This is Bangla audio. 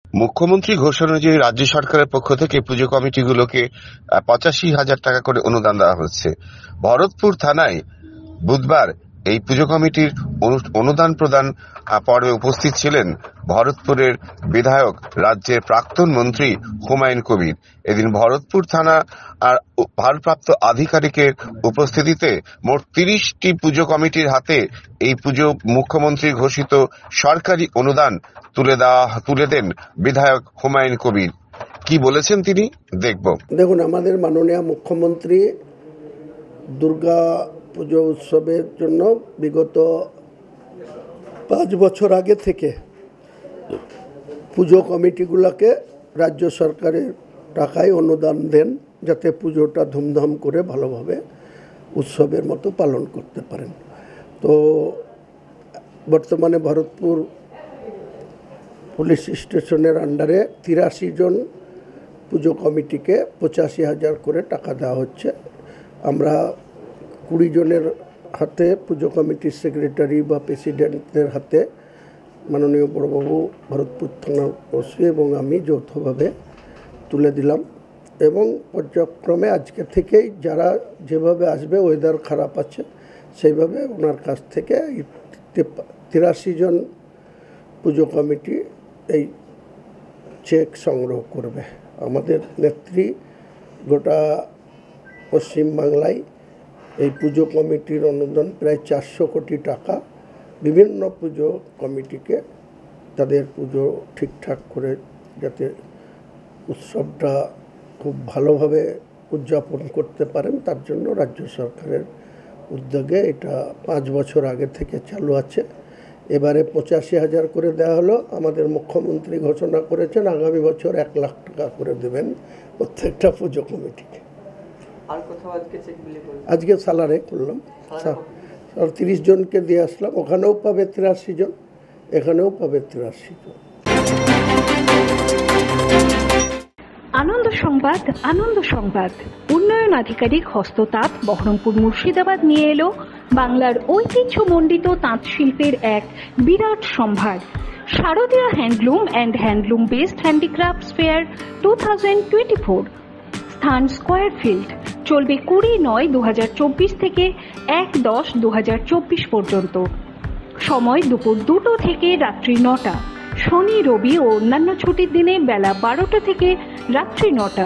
মুখ্যমন্ত্রী ঘোষণা অনুযায়ী রাজ্য সরকারের পক্ষ থেকে পুজো কমিটিগুলোকে 85,000 টাকা করে অনুদান দেওয়া হচ্ছে। ভরতপুর থানায় বুধবার এই পুজো কমিটির অনুদান প্রদান পর্বে উপস্থিত ছিলেন ভরতপুরের বিধায়ক, রাজ্যের প্রাক্তন মন্ত্রী হুমায়ুন কবির। এদিন ভরতপুর থানা আর ভারপ্রাপ্ত আধিকারিকের উপস্থিতিতে মোট 30টি পুজো কমিটির হাতে এই পুজো মুখ্যমন্ত্রী ঘোষিত সরকারি অনুদান তুলে দেন বিধায়ক হুমায়ুন কবির। কি বলেছেন তিনি দেখব। দেখুন, আমাদের মাননীয় মুখ্যমন্ত্রী দুর্গা পুজো উৎসবের জন্য বিগত 5 বছর আগে থেকে পুজো কমিটিগুলোকে রাজ্য সরকারের টাকায় অনুদান দেন, যাতে পুজোটা ধুমধাম করে ভালোভাবে উৎসবের মতো পালন করতে পারেন। তো বর্তমানে ভরতপুর পুলিশ স্টেশনের আন্ডারে 83 জন পুজো কমিটিকে 85,000 করে টাকা দেওয়া হচ্ছে। আমরা 20 জনের হাতে, পুজো কমিটির সেক্রেটারি বা প্রেসিডেন্টদের হাতে মাননীয় বড়বাবু, ভরতপুর থানার ওসি এবং আমি যৌথভাবে তুলে দিলাম। এবং পর্যায়ক্রমে আজকে থেকেই যারা যেভাবে আসবে, ওয়েদার খারাপ আছে, সেইভাবে ওনার কাছ থেকে 83 জন পুজো কমিটি এই চেক সংগ্রহ করবে। আমাদের নেত্রী গোটা পশ্চিমবাংলায় এই পুজো কমিটির অনুদান প্রায় 400 কোটি টাকা বিভিন্ন পুজো কমিটিকে তাদের পুজো ঠিকঠাক করে যাতে উৎসবটা খুব ভালোভাবে উদযাপন করতে পারেন, তার জন্য রাজ্য সরকারের উদ্যোগে এটা 5 বছর আগে থেকে চালু আছে। এবারে 85,000 করে দেওয়া হলো। আমাদের মুখ্যমন্ত্রী ঘোষণা করেছেন আগামী বছর 1 লাখ টাকা করে দেবেন প্রত্যেকটা পুজো কমিটিকে। আজকে সালারে করলাম, 30 জনকে দিয়ে আসলাম। ওখানেও পাবে 83 জন, এখানেও পাবে 83 জন। আনন্দ সংবাদ, আনন্দ সংবাদ। উন্নয়ন আধিকারিক হস্ততাঁত বহরমপুর মুর্শিদাবাদ নিয়ে এলো বাংলার ঐতিহ্যমণ্ডিত তাঁত শিল্পের এক বিরাট সম্ভার। Sharadiya handloom and handloom based handicrafts fair 2024। স্থান স্কয়ার ফিল্ড। চলবে 20/9/2024 থেকে 1/10/2024 পর্যন্ত। সময় দুপুর 2টো থেকে রাত্রি 9টা। শনি, রবি ও অন্যান্য ছুটির দিনে বেলা 12টা থেকে রাত্রি 9টা।